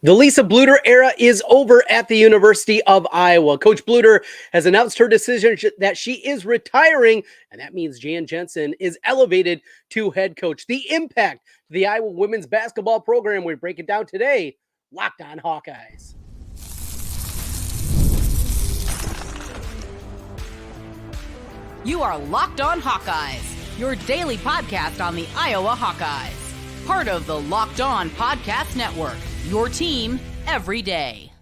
The Lisa Bluder era is over at the University of Iowa. Coach Bluder has announced her decision that she is retiring, and that means Jan Jensen is elevated to head coach. The impact to the Iowa women's basketball program, we break it down today. Locked on Hawkeyes. You are Locked On Hawkeyes, your daily podcast on the Iowa Hawkeyes. Part of the Locked On Podcast Network, your team every day.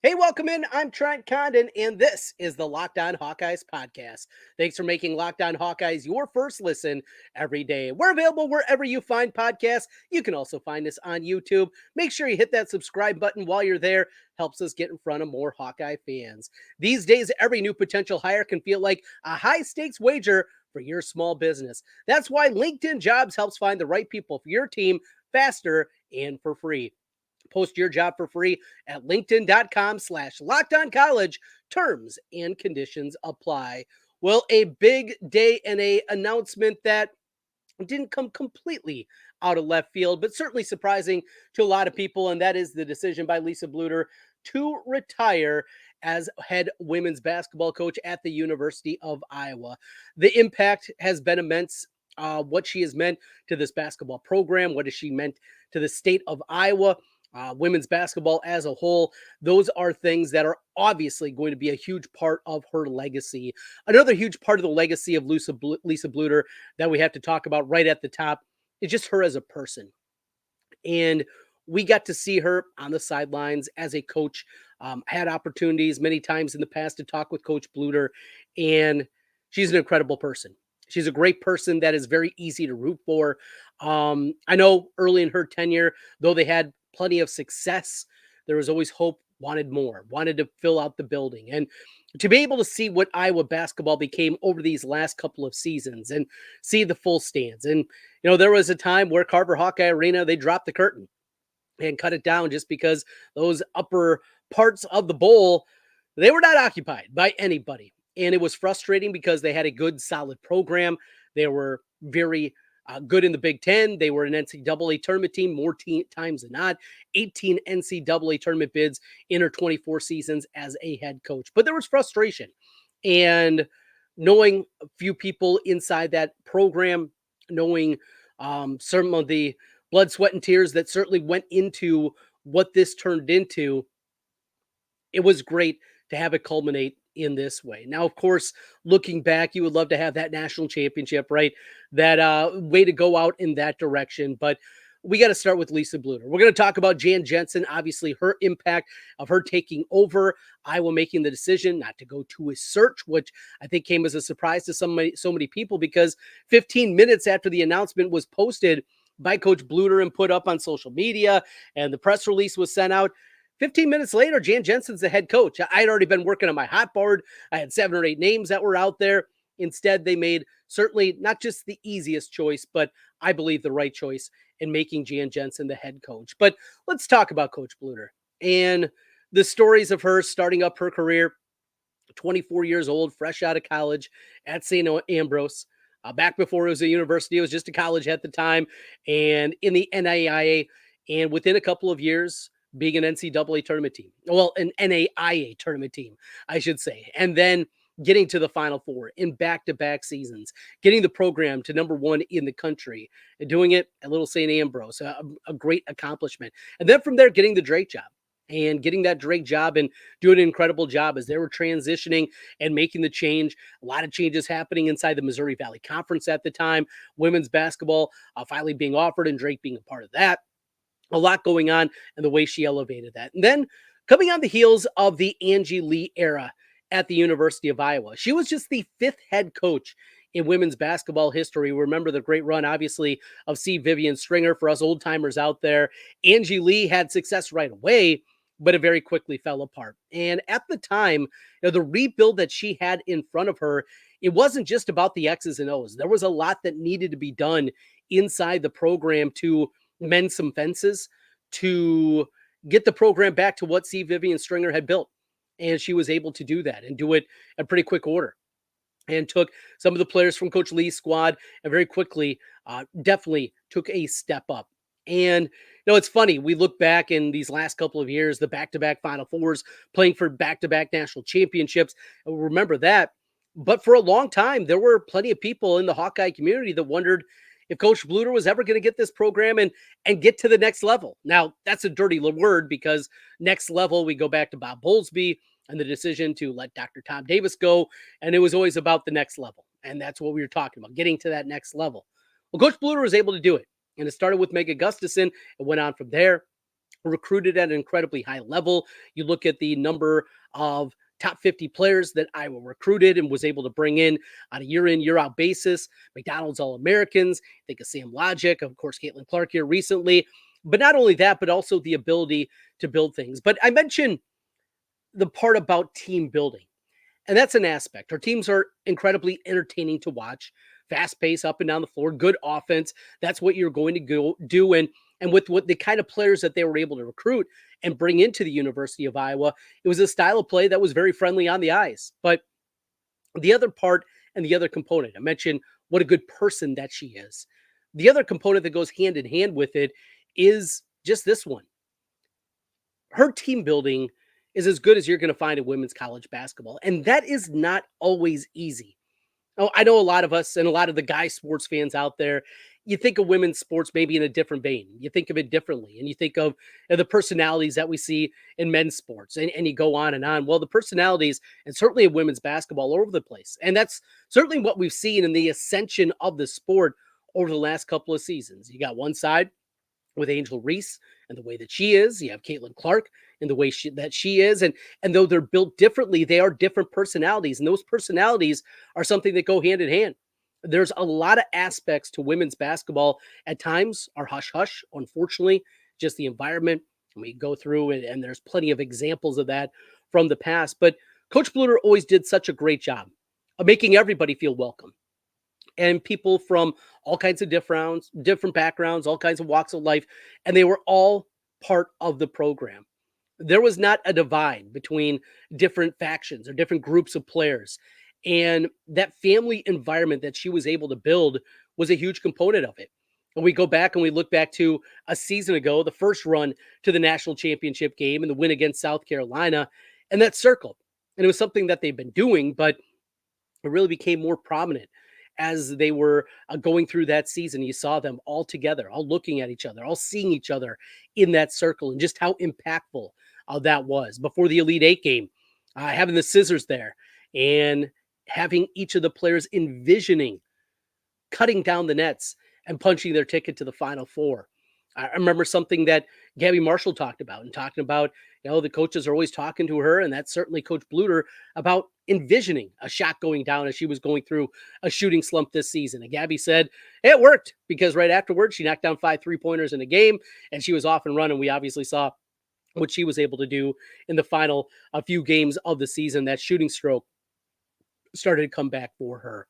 Hey, welcome in. I'm Trent Condon, and this is the Locked On Hawkeyes podcast. Thanks for making Locked On Hawkeyes your first listen every day. We're available wherever you find podcasts. You can also find us on YouTube. Make sure you hit that subscribe button while you're there. Helps us get in front of more Hawkeye fans. These days, every new potential hire can feel like a high-stakes wager for your small business. That's why LinkedIn Jobs helps find the right people for your team faster and for free. Post your job for free at linkedin.com/lockedoncollege. Terms and conditions apply. Well, a big day and a announcement that didn't come completely out of left field, but certainly surprising to a lot of people, and that is the decision by Lisa Bluder to retire as head women's basketball coach at the University of Iowa. The impact has been immense. What she has meant to this basketball program, what has she meant to the state of Iowa, women's basketball as a whole. Those are things that are obviously going to be a huge part of her legacy. Another huge part of the legacy of Lisa Bluder that we have to talk about right at the top is just her as a person. And we got to see her on the sidelines as a coach, had opportunities many times in the past to talk with Coach Bluder, and she's an incredible person. She's a great person that is very easy to root for. I know early in her tenure, though they had plenty of success, there was always hope, wanted more, wanted to fill out the building. And to be able to see what Iowa basketball became over these last couple of seasons and see the full stands. And, you know, there was a time where Carver Hawkeye Arena, they dropped the curtain and cut it down just because those upper parts of the bowl, they were not occupied by anybody. And it was frustrating because they had a good, solid program. They were very good in the Big Ten. They were an NCAA tournament team more times than not. 18 NCAA tournament bids in her 24 seasons as a head coach. But there was frustration. And knowing a few people inside that program, knowing some of the blood, sweat, and tears that certainly went into what this turned into, it was great to have it culminate in this way. Now, of course, looking back, you would love to have that national championship, right? That way to go out in that direction. But we got to start with Lisa Bluder. We're going to talk about Jan Jensen, obviously her impact of her taking over, Iowa making the decision not to go to a search, which I think came as a surprise to so many people, because 15 minutes after the announcement was posted by Coach Bluder and put up on social media, and the press release was sent out, 15 minutes later, Jan Jensen's the head coach. I had already been working on my hot board. I had 7 or 8 names that were out there. Instead, they made certainly not just the easiest choice, but I believe the right choice in making Jan Jensen the head coach. But let's talk about Coach Bluder and the stories of her starting up her career, 24 years old, fresh out of college at St. Ambrose. Back before it was a university, it was just a college at the time, and in the NAIA. And within a couple of years, being an NCAA tournament team. Well, an NAIA tournament team, I should say. And then getting to the Final Four in back-to-back seasons, getting the program to number 1 in the country, and doing it at Little St. Ambrose, a great accomplishment. And then from there, getting the Drake job. And getting that Drake job and doing an incredible job as they were transitioning and making the change. A lot of changes happening inside the Missouri Valley Conference at the time. Women's basketball finally being offered and Drake being a part of that. A lot going on and the way she elevated that. And then coming on the heels of the Angie Lee era at the University of Iowa, she was just the 5th head coach in women's basketball history. We remember the great run, obviously, of C. Vivian Stringer for us old timers out there. Angie Lee had success right away, but it very quickly fell apart. And at the time, you know, the rebuild that she had in front of her, it wasn't just about the X's and O's. There was a lot that needed to be done inside the program to mend some fences, to get the program back to what C. Vivian Stringer had built. And she was able to do that and do it in pretty quick order. And took some of the players from Coach Lee's squad and very quickly definitely took a step up. And it's funny. We look back in these last couple of years, the back-to-back Final Fours, playing for back-to-back national championships. Remember that. But for a long time, there were plenty of people in the Hawkeye community that wondered if Coach Bluder was ever going to get this program and get to the next level. Now, that's a dirty word because next level, we go back to Bob Bowlesby and the decision to let Dr. Tom Davis go. And it was always about the next level. And that's what we were talking about, getting to that next level. Well, Coach Bluder was able to do it. And it started with Meg Gustafson. It went on from there, recruited at an incredibly high level. You look at the number of top 50 players that Iowa recruited and was able to bring in on a year-in, year-out basis. McDonald's All-Americans. Think of Sam Logic, of course, Caitlin Clark here recently. But not only that, but also the ability to build things. But I mentioned the part about team building. And that's an aspect. Our teams are incredibly entertaining to watch. Fast pace up and down the floor, good offense. That's what you're going to go do. And with what the kind of players that they were able to recruit and bring into the University of Iowa, it was a style of play that was very friendly on the eyes. But the other part and the other component, I mentioned what a good person that she is. The other component that goes hand in hand with it is just this one. Her team building is as good as you're going to find in women's college basketball. And that is not always easy. Oh, I know a lot of us and a lot of the guy sports fans out there, you think of women's sports maybe in a different vein. You think of it differently. And you think of the personalities that we see in men's sports. And you go on and on. Well, the personalities, and certainly in women's basketball, all over the place. And that's certainly what we've seen in the ascension of the sport over the last couple of seasons. You got one side with Angel Reese and the way that she is. You have Caitlin Clark and the way that she is. And though they're built differently, they are different personalities. And those personalities are something that go hand in hand. There's a lot of aspects to women's basketball at times are hush-hush, unfortunately, just the environment. And we go through it, and there's plenty of examples of that from the past. But Coach Bluder always did such a great job of making everybody feel welcome. And people from all kinds of different backgrounds, all kinds of walks of life, and they were all part of the program. There was not a divide between different factions or different groups of players. And that family environment that she was able to build was a huge component of it. And we go back and we look back to a season ago, the first run to the national championship game and the win against South Carolina, and that circle. And it was something that they've been doing, but it really became more prominent as they were going through that season. You saw them all together, all looking at each other, all seeing each other in that circle, and just how impactful that was. Before the Elite Eight game, having the scissors there and having each of the players envisioning cutting down the nets and punching their ticket to the Final Four. I remember something that Gabby Marshall talked about, and talking about, the coaches are always talking to her, and that's certainly Coach Bluder, about envisioning a shot going down as she was going through a shooting slump this season. And Gabby said it worked, because right afterwards she knocked down 5 3-pointers in a game and she was off and running. We obviously saw what she was able to do in the final few games of the season. That shooting stroke started to come back for her.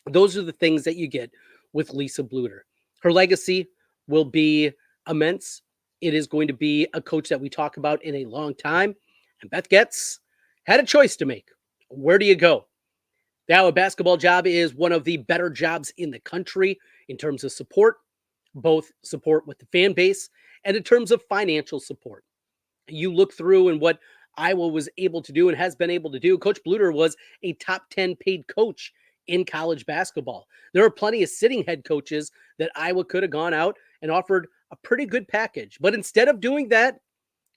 Those are the things that you get with Lisa Bluder. Her legacy will be immense. It is going to be a coach that we talk about in a long time. And Beth Goetz had a choice to make. Where do you go? The Iowa basketball job is one of the better jobs in the country in terms of support, both support with the fan base and in terms of financial support. You look through and what Iowa was able to do and has been able to do. Coach Bluder was a top 10 paid coach in college basketball. There are plenty of sitting head coaches that Iowa could have gone out and offered a pretty good package. But instead of doing that,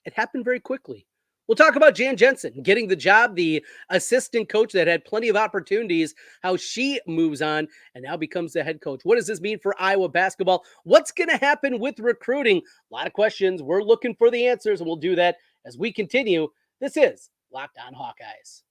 it happened very quickly. We'll talk about Jan Jensen getting the job, the assistant coach that had plenty of opportunities, how she moves on and now becomes the head coach. What does this mean for Iowa basketball? What's going to happen with recruiting? A lot of questions. We're looking for the answers, and we'll do that as we continue. This is Locked On Hawkeyes.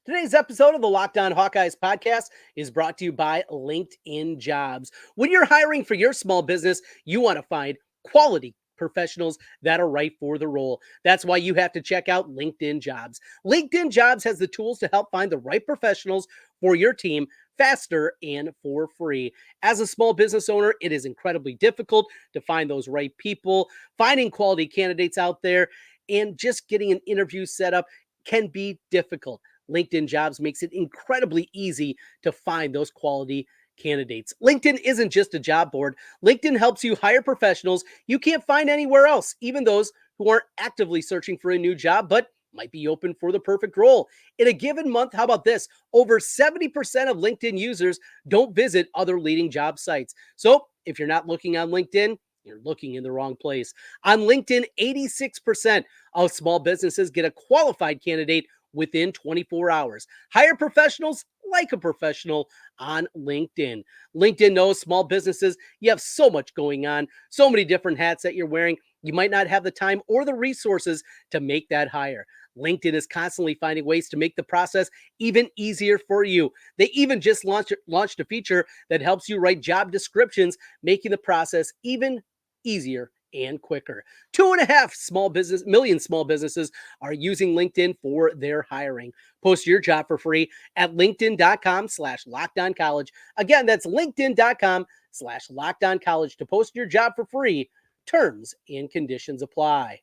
Today's episode of the Locked On Hawkeyes podcast is brought to you by LinkedIn Jobs. When you're hiring for your small business, you want to find quality professionals that are right for the role. That's why you have to check out LinkedIn Jobs. LinkedIn Jobs has the tools to help find the right professionals for your team faster and for free. As a small business owner, it is incredibly difficult to find those right people. Finding quality candidates out there and just getting an interview set up can be difficult. LinkedIn Jobs makes it incredibly easy to find those quality candidates. LinkedIn isn't just a job board. LinkedIn helps you hire professionals you can't find anywhere else, even those who aren't actively searching for a new job, but might be open for the perfect role. In a given month, how about this? Over 70% of LinkedIn users don't visit other leading job sites. So if you're not looking on LinkedIn, you're looking in the wrong place. On LinkedIn, 86% of small businesses get a qualified candidate within 24 hours. Hire professionals like a professional on LinkedIn. LinkedIn knows small businesses, you have so much going on, so many different hats that you're wearing. You might not have the time or the resources to make that hire. LinkedIn is constantly finding ways to make the process even easier for you. They even just launched a feature that helps you write job descriptions, making the process even easier and quicker. 2.5 million small businesses are using LinkedIn for their hiring. Post your job for free at linkedin.com/lockedoncollege. Again, that's linkedin.com/lockedoncollege to post your job for free. Terms and conditions apply.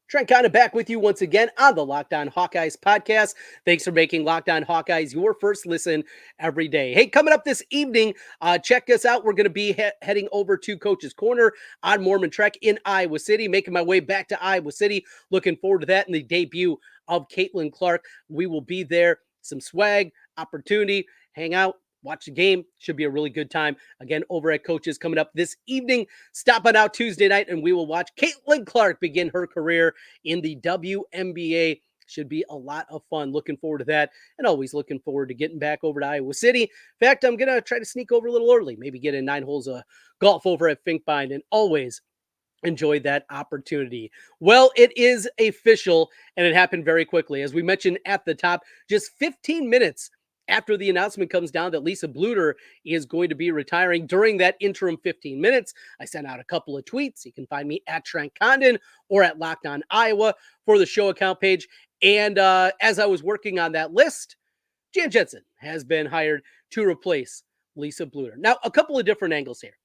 Trent Condon back with you once again on the Locked On Hawkeyes podcast. Thanks for making Locked On Hawkeyes your first listen every day. Hey, coming up this evening, check us out. We're going to be heading over to Coach's Corner on Mormon Trek in Iowa City, making my way back to Iowa City. Looking forward to that and the debut of Caitlin Clark. We will be there. Some swag, opportunity, hang out, watch the game. Should be a really good time. Again, over at Coach's coming up this evening. Stop on out Tuesday night, and we will watch Caitlin Clark begin her career in the WNBA. Should be a lot of fun. Looking forward to that, and always looking forward to getting back over to Iowa City. In fact, I'm going to try to sneak over a little early, maybe get in 9 holes of golf over at Finkbine, and always enjoy that opportunity. Well, it is official, and it happened very quickly. As we mentioned at the top, just 15 minutes after the announcement comes down that Lisa Bluder is going to be retiring. During that interim 15 minutes, I sent out a couple of tweets. You can find me at Trent Condon or at Locked On Iowa for the show account page. And as I was working on that list, Jan Jensen has been hired to replace Lisa Bluder. Now, a couple of different angles here.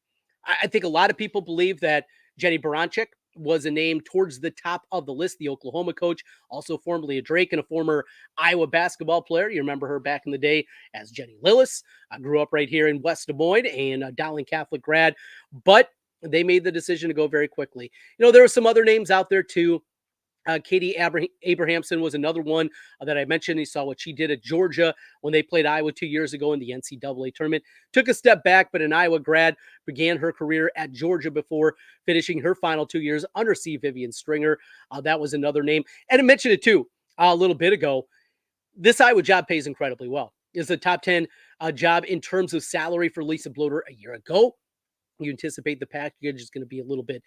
I think a lot of people believe that Jenny Baranczyk was a name towards the top of the list, the Oklahoma coach, also formerly a Drake and a former Iowa basketball player. You remember her back in the day as Jenny Lillis. I grew up right here in West Des Moines and a Dowling Catholic grad, but they made the decision to go very quickly. You know, there were some other names out there too. Katie Abrahamson was another one that I mentioned. You saw what she did at Georgia when they played Iowa 2 years ago in the NCAA tournament. Took a step back, but an Iowa grad, began her career at Georgia before finishing her final 2 years under C. Vivian Stringer. That was another name. And I mentioned it too a little bit ago. This Iowa job pays incredibly well. It's a top 10 job in terms of salary for Lisa Bluder a year ago. You anticipate the package is going to be a little bit,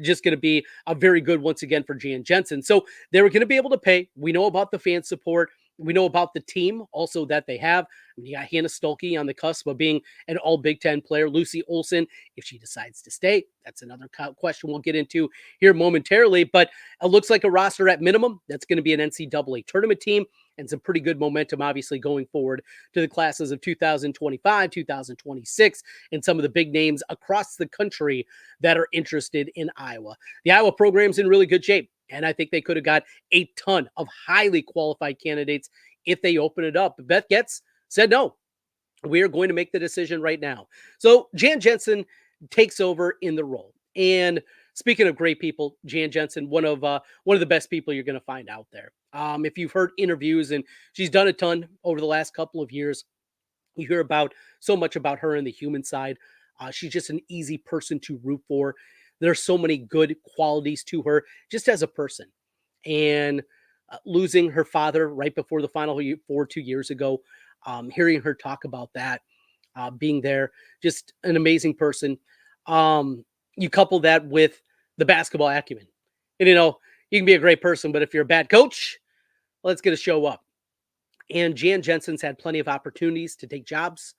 just going to be a very good once again for Jan Jensen. So they were going to be able to pay. We know about the fan support. We know about the team also that they have. I mean, you got Hannah Stolke on the cusp of being an all Big Ten player. Lucy Olson, if she decides to stay, that's another question we'll get into here momentarily. But it looks like a roster at minimum that's going to be an NCAA tournament team and some pretty good momentum, obviously, going forward to the classes of 2025, 2026, and some of the big names across the country that are interested in Iowa. The Iowa program's in really good shape. And I think they could have got a ton of highly qualified candidates if they open it up. But Beth Getz said, no, we are going to make the decision right now. So Jan Jensen takes over in the role. And speaking of great people, Jan Jensen, one of the best people you're going to find out there. If you've heard interviews, and she's done a ton over the last couple of years, you hear about so much about her and the human side. She's just an easy person to root for. There's so many good qualities to her just as a person. And losing her father right before the Final Four 2 years ago, hearing her talk about that, being there, just an amazing person. You couple that with the basketball acumen. And, you know, you can be a great person, but if you're a bad coach, well, it's going to show up. And Jan Jensen's had plenty of opportunities to take jobs.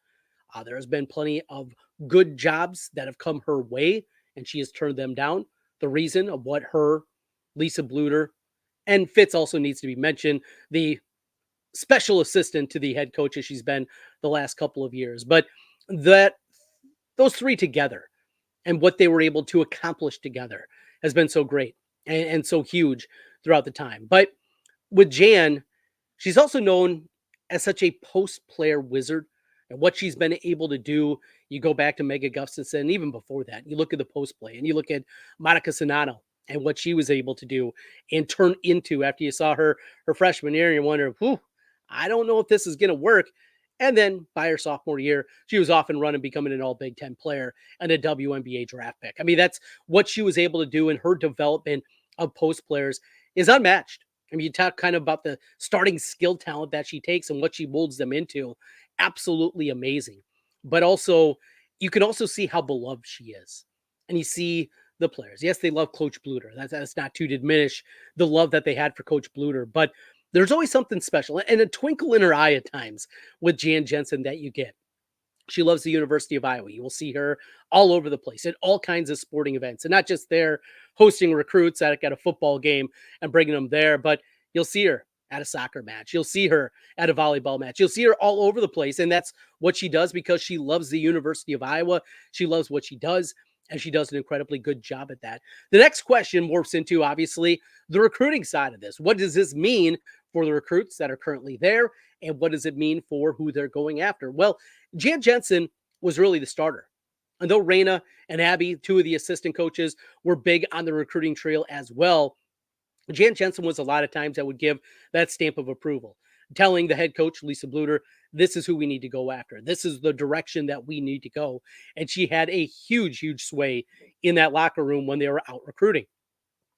There has been plenty of good jobs that have come her way, and she has turned them down. The reason of what her, Lisa Bluder, and Fitz also needs to be mentioned, the special assistant to the head coach as she's been the last couple of years. But those three together and what they were able to accomplish together has been so great and so huge throughout the time. But with Jan, she's also known as such a post-player wizard and what she's been able to do. You go back to Mega Gustafson, and even before that, you look at the post play and you look at Monica Sonano and what she was able to do and turn into after you saw her freshman year, and you wonder, whew, I don't know if this is going to work. And then by her sophomore year, she was off and running, becoming an all Big Ten player and a WNBA draft pick. I mean, that's what she was able to do, and her development of post players is unmatched. I mean, you talk kind of about the starting skill talent that she takes and what she molds them into. Absolutely amazing. But also, you can also see how beloved she is. And you see the players. Yes, they love Coach Bluder. That's not to diminish the love that they had for Coach Bluder, but there's always something special and a twinkle in her eye at times with Jan Jensen that you get. She loves the University of Iowa. You will see her all over the place at all kinds of sporting events, and not just there hosting recruits at a football game and bringing them there, but you'll see her at a soccer match. You'll see her at a volleyball match. You'll see her all over the place, and that's what she does because she loves the University of Iowa. She loves what she does, and she does an incredibly good job at that. The next question morphs into, obviously, the recruiting side of this. What does this mean for the recruits that are currently there, and what does it mean for who they're going after? Well, Jan Jensen was really the starter. And though Raina and Abby, two of the assistant coaches, were big on the recruiting trail as well, Jan Jensen was a lot of times that would give that stamp of approval, telling the head coach, Lisa Bluder, this is who we need to go after. This is the direction that we need to go. And she had a huge, huge sway in that locker room when they were out recruiting.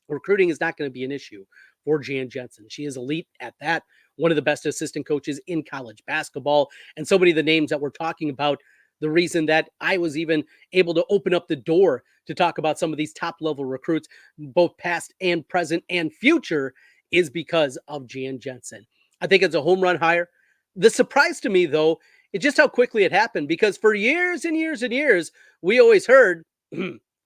Recruiting is not going to be an issue for Jan Jensen. She is elite at that, one of the best assistant coaches in college basketball. And so many of the names that we're talking about, the reason that I was even able to open up the door to talk about some of these top level recruits, both past and present and future, is because of Jan Jensen. I think it's a home run hire. The surprise to me, though, is just how quickly it happened, because for years and years and years, we always heard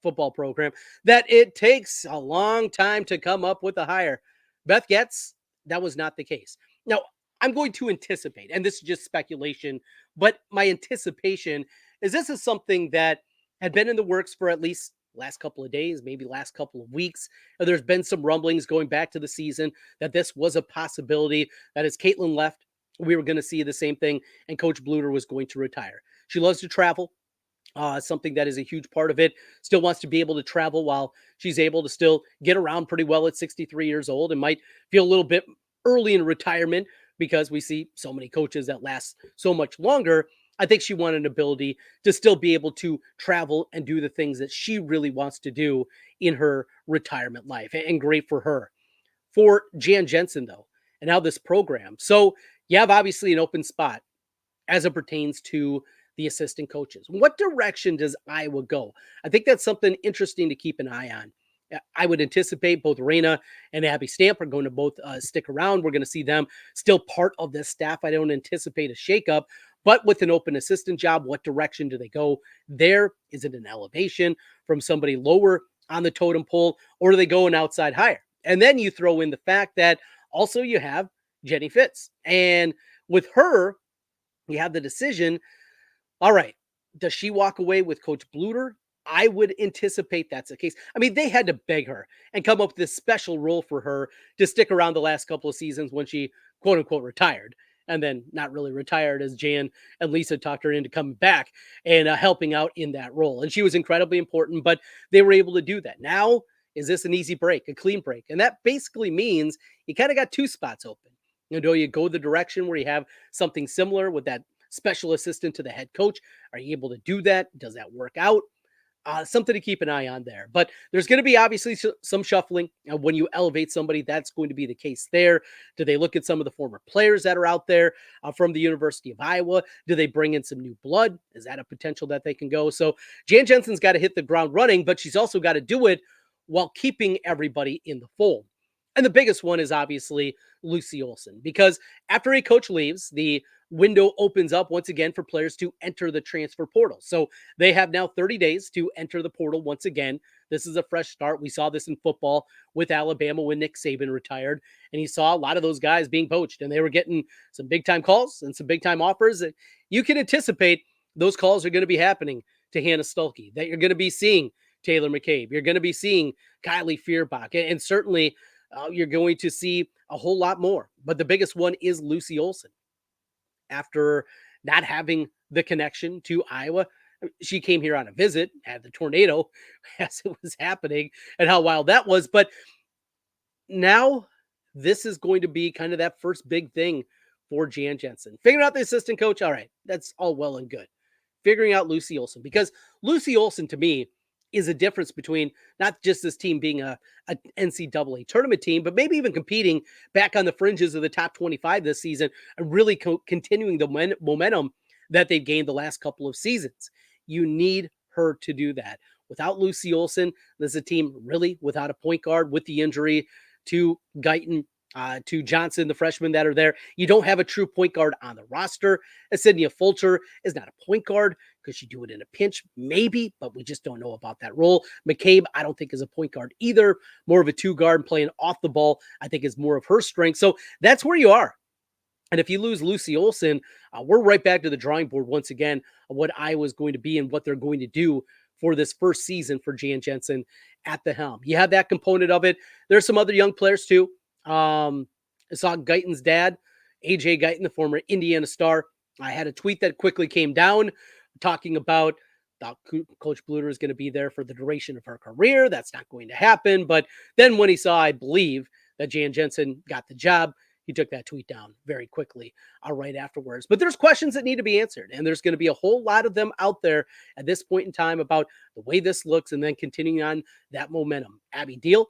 football program that it takes a long time to come up with a hire. Beth Getz, that was not the case. Now, I'm going to anticipate, and this is just speculation, but my anticipation is this is something that had been in the works for at least last couple of days, maybe last couple of weeks. There's been some rumblings going back to the season that this was a possibility, that as Caitlin left, we were going to see the same thing, and Coach Bluder was going to retire. She loves to travel. Something that is a huge part of it. Still wants to be able to travel while she's able to still get around pretty well at 63 years old, and might feel a little bit early in retirement because we see so many coaches that last so much longer. I think she wanted an ability to still be able to travel and do the things that she really wants to do in her retirement life, and great for her. For Jan Jensen, though, and now this program. So you have obviously an open spot as it pertains to the assistant coaches. What direction does Iowa go? I think that's something interesting to keep an eye on. I would anticipate both Raina and Abby Stamp are going to both stick around. We're going to see them still part of this staff. I don't anticipate a shakeup, but with an open assistant job, what direction do they go there? Is it an elevation from somebody lower on the totem pole, or do they go an outside hire? And then you throw in the fact that also you have Jenny Fitz. And with her, you have the decision. All right, does she walk away with Coach Bluder? I would anticipate that's the case. I mean, they had to beg her and come up with this special role for her to stick around the last couple of seasons when she, quote unquote, retired. And then not really retired, as Jan and Lisa talked her into coming back and helping out in that role. And she was incredibly important, but they were able to do that. Now, is this an easy break, a clean break? And that basically means you kind of got two spots open. You know, do you go the direction where you have something similar with that special assistant to the head coach? Are you able to do that? Does that work out? Something to keep an eye on there. But there's going to be obviously some shuffling. When you elevate somebody, that's going to be the case there. Do they look at some of the former players that are out there from the University of Iowa? Do they bring in some new blood? Is that a potential that they can go? So Jan Jensen's got to hit the ground running, but she's also got to do it while keeping everybody in the fold. And the biggest one is obviously Lucy Olson, because after a coach leaves, the window opens up once again for players to enter the transfer portal. So they have now 30 days to enter the portal once again. This is a fresh start. We saw this in football with Alabama when Nick Saban retired, and he saw a lot of those guys being poached, and they were getting some big time calls and some big time offers. And you can anticipate those calls are going to be happening to Hannah Stuelke, that you're going to be seeing Taylor McCabe. You're going to be seeing Kylie Feuerbach, and certainly you're going to see a whole lot more. But the biggest one is Lucy Olson. after not having the connection to Iowa. She came here on a visit, had the tornado as it was happening, and how wild that was. But now this is going to be kind of that first big thing for Jan Jensen. Figuring out the assistant coach, all right, that's all well and good. Figuring out Lucy Olson, because Lucy Olson to me is a difference between not just this team being a NCAA tournament team, but maybe even competing back on the fringes of the top 25 this season and really continuing the momentum that they've gained the last couple of seasons. You need her to do that. Without Lucy Olson, this is a team really without a point guard with the injury to Guyton, to Johnson, the freshmen that are there. You don't have a true point guard on the roster. Sydney Fulcher is not a point guard. Could she do it in a pinch? Maybe, but we just don't know about that role. McCabe, I don't think is a point guard either. More of a two guard playing off the ball, I think is more of her strength. So that's where you are. And if you lose Lucy Olson, we're right back to the drawing board once again of what Iowa's going to be and what they're going to do for this first season for Jan Jensen at the helm. You have that component of it. There's some other young players too. I saw Guyton's dad, AJ Guyton, the former Indiana star. I had a tweet that quickly came down talking about Coach Bluder is going to be there for the duration of her career. That's not going to happen. But then when he saw, I believe, that Jan Jensen got the job, he took that tweet down very quickly right afterwards. But there's questions that need to be answered, and there's going to be a whole lot of them out there at this point in time about the way this looks and then continuing on that momentum. Abby Deal,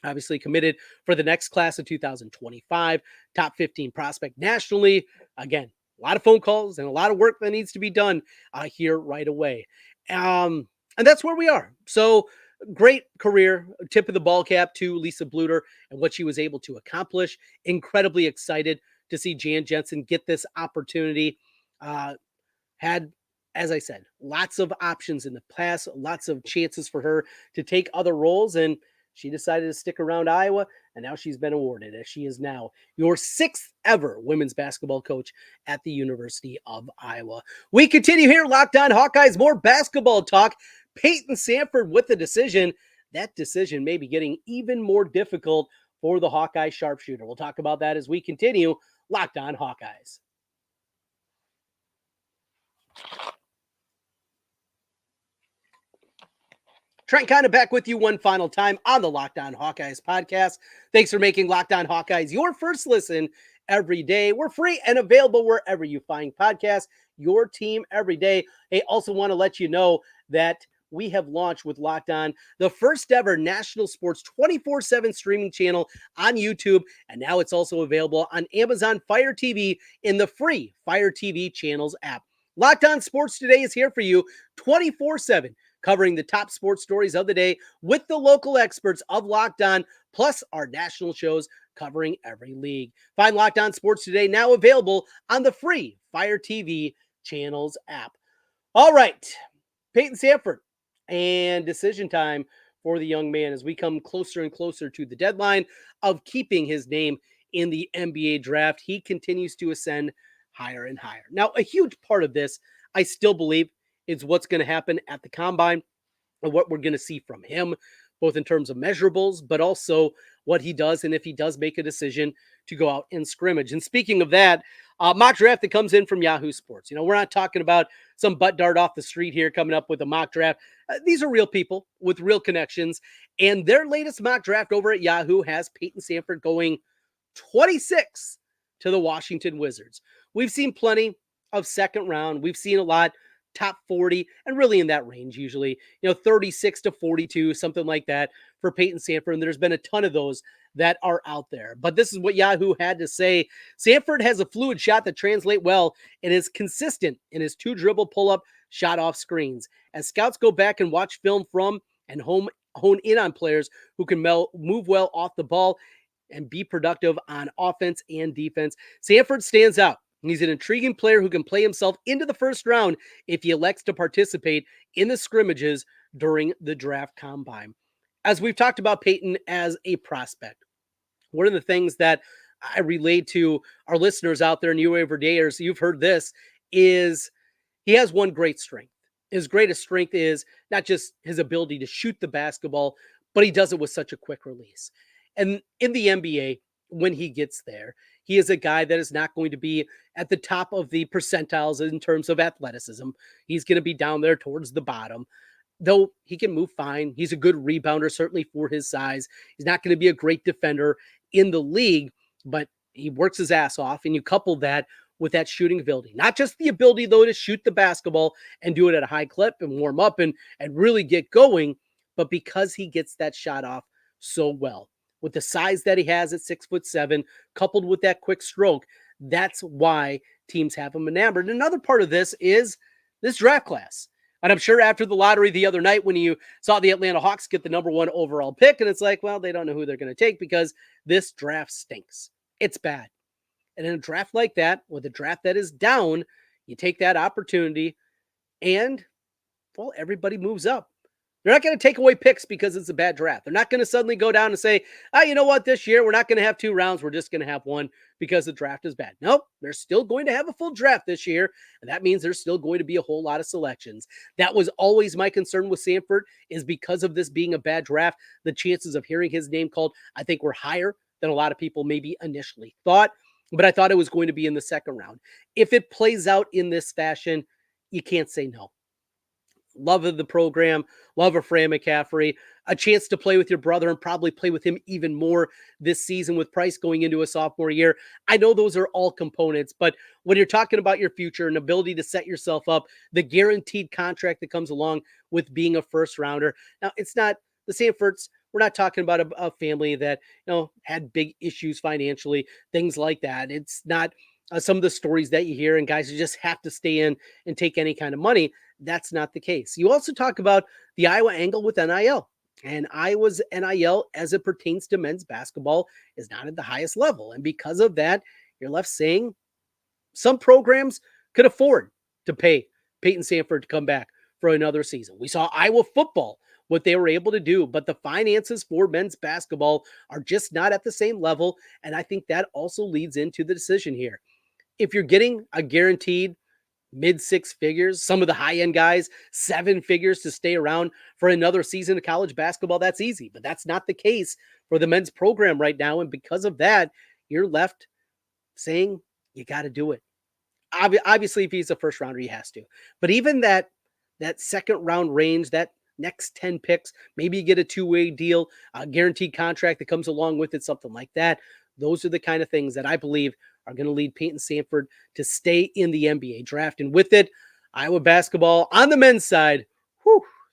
obviously committed for the next class of 2025, top 15 prospect nationally. Again, a lot of phone calls and a lot of work that needs to be done here right away. And that's where we are. So great career, tip of the ball cap to Lisa Bluder and what she was able to accomplish. Incredibly excited to see Jan Jensen get this opportunity. Had, as I said, lots of options in the past, lots of chances for her to take other roles, and she decided to stick around Iowa, and now she's been awarded, as she is now your 6th ever women's basketball coach at the University of Iowa. We continue here, Locked On Hawkeyes, more basketball talk. Payton Sandfort with the decision. That decision may be getting even more difficult for the Hawkeye sharpshooter. We'll talk about that as we continue. Locked On Hawkeyes. Trent Condon back with you one final time on the Locked On Hawkeyes podcast. Thanks for making Locked On Hawkeyes your first listen every day. We're free and available wherever you find podcasts. Your team every day. Hey, also want to let you know that we have launched with Locked On, the first ever national sports 24/7 streaming channel on YouTube. And now it's also available on Amazon Fire TV in the free Fire TV channels app. Locked On Sports Today is here for you 24/7, covering the top sports stories of the day with the local experts of Locked On, plus our national shows covering every league. Find Locked On Sports Today now available on the free Fire TV channels app. All right, Payton Sandfort and decision time for the young man as we come closer and closer to the deadline of keeping his name in the NBA draft. He continues to ascend higher and higher. Now, a huge part of this, I still believe, is what's going to happen at the combine and what we're going to see from him, both in terms of measurables, but also what he does and if he does make a decision to go out and scrimmage. And speaking of that, mock draft that comes in from Yahoo Sports. You know, we're not talking about some butt dart off the street here coming up with a mock draft. These are real people with real connections. And their latest mock draft over at Yahoo has Payton Sandfort going 26 to the Washington Wizards. We've seen plenty of second round. We've seen a lot top 40 and really in that range usually, 36 to 42, something like that for Payton Sandfort. And there's been a ton of those that are out there. But this is what Yahoo had to say. Sandfort has a fluid shot that translates well and is consistent in his 2-dribble pull-up shot off screens. As scouts go back and watch film from and hone in on players who can move well off the ball and be productive on offense and defense, Sandfort stands out. He's an intriguing player who can play himself into the first round if he elects to participate in the scrimmages during the draft combine. As we've talked about Payton as a prospect, one of the things that I relayed to our listeners out there, New Everydayers, you've heard this, is he has one great strength. His greatest strength is not just his ability to shoot the basketball, but he does it with such a quick release. And in the NBA, when he gets there, he is a guy that is not going to be at the top of the percentiles in terms of athleticism. He's going to be down there towards the bottom, though he can move fine. He's a good rebounder, certainly for his size. He's not going to be a great defender in the league, but he works his ass off. And you couple that with that shooting ability, not just the ability, though, to shoot the basketball and do it at a high clip and warm up and really get going, but because he gets that shot off so well. With the size that he has at 6'7", coupled with that quick stroke, that's why teams have him enamored. Another part of this is this draft class. And I'm sure after the lottery the other night when you saw the Atlanta Hawks get the number 1 overall pick, and it's like, well, they don't know who they're going to take because this draft stinks. It's bad. And in a draft like that, with a draft that is down, you take that opportunity and, well, everybody moves up. They're not going to take away picks because it's a bad draft. They're not going to suddenly go down and say, you know what, this year we're not going to have 2 rounds. We're just going to have 1 because the draft is bad. Nope, they're still going to have a full draft this year. And that means there's still going to be a whole lot of selections. That was always my concern with Sandfort, is because of this being a bad draft, the chances of hearing his name called, I think, were higher than a lot of people maybe initially thought. But I thought it was going to be in the second round. If it plays out in this fashion, you can't say no. Love of the program, love of Fran McCaffrey, a chance to play with your brother and probably play with him even more this season with Price going into a sophomore year. I know those are all components, but when you're talking about your future and ability to set yourself up, the guaranteed contract that comes along with being a first rounder. Now, it's not the Sandforts. We're not talking about a family that, had big issues financially, things like that. It's not some of the stories that you hear and guys who just have to stay in and take any kind of money. That's not the case. You also talk about the Iowa angle with NIL, and Iowa's NIL as it pertains to men's basketball is not at the highest level. And because of that, you're left saying some programs could afford to pay Payton Sandfort to come back for another season. We saw Iowa football, what they were able to do, but the finances for men's basketball are just not at the same level. And I think that also leads into the decision here. If you're getting a guaranteed mid-6 figures, some of the high-end guys, 7 figures to stay around for another season of college basketball, that's easy. But that's not the case for the men's program right now. And because of that, you're left saying you got to do it. Obviously, if he's a first rounder, he has to. But even that second round range, that next 10 picks, maybe you get a 2-way deal, a guaranteed contract that comes along with it, something like that. Those are the kind of things that I believe are going to lead Payton Sandfort to stay in the NBA draft. And with it, Iowa basketball on the men's side,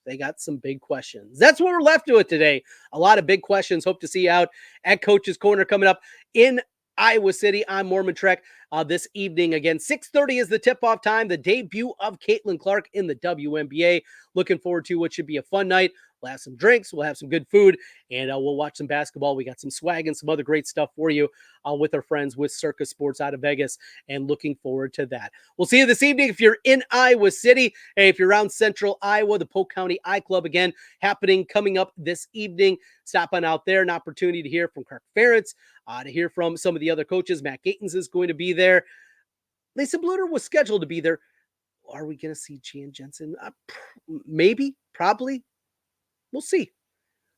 they got some big questions. That's what we're left with today. A lot of big questions. Hope to see you out at Coach's Corner coming up in Iowa City on Mormon Trek this evening. Again, 6:30 is the tip-off time, the debut of Caitlin Clark in the WNBA. Looking forward to what should be a fun night. We'll have some drinks, we'll have some good food, and we'll watch some basketball. We got some swag and some other great stuff for you with our friends with Circus Sports out of Vegas, and looking forward to that. We'll see you this evening if you're in Iowa City. Hey, if you're around central Iowa, the Polk County I Club again happening coming up this evening. Stop on out there, an opportunity to hear from Kirk Ferentz, to hear from some of the other coaches. Matt Gatens is going to be there. Lisa Bluder was scheduled to be there. Are we going to see Jan Jensen? Maybe, probably. We'll see.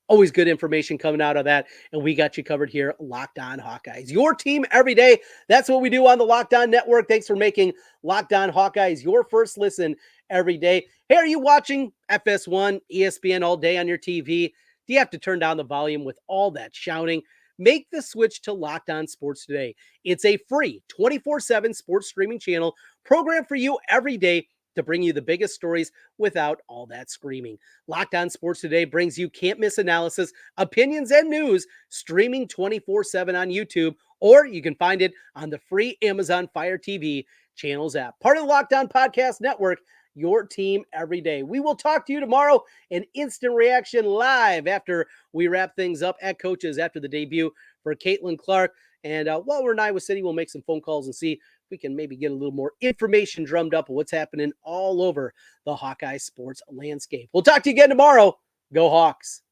Always good information coming out of that. And we got you covered here, Locked On Hawkeyes. Your team every day. That's what we do on the Locked On Network. Thanks for making Locked On Hawkeyes your first listen every day. Hey, are you watching FS1, ESPN all day on your TV? Do you have to turn down the volume with all that shouting? Make the switch to Locked On Sports Today. It's a free 24/7 sports streaming channel programmed for you every day to bring you the biggest stories without all that screaming. Locked On Sports Today brings you can't-miss analysis, opinions, and news streaming 24/7 on YouTube, or you can find it on the free Amazon Fire TV channels app. Part of the Locked On Podcast Network, your team every day. We will talk to you tomorrow, an instant reaction live after we wrap things up at Coaches after the debut for Caitlin Clark. And while we're in Iowa City, we'll make some phone calls and see if we can maybe get a little more information drummed up of what's happening all over the Hawkeye sports landscape. We'll talk to you again tomorrow. Go Hawks.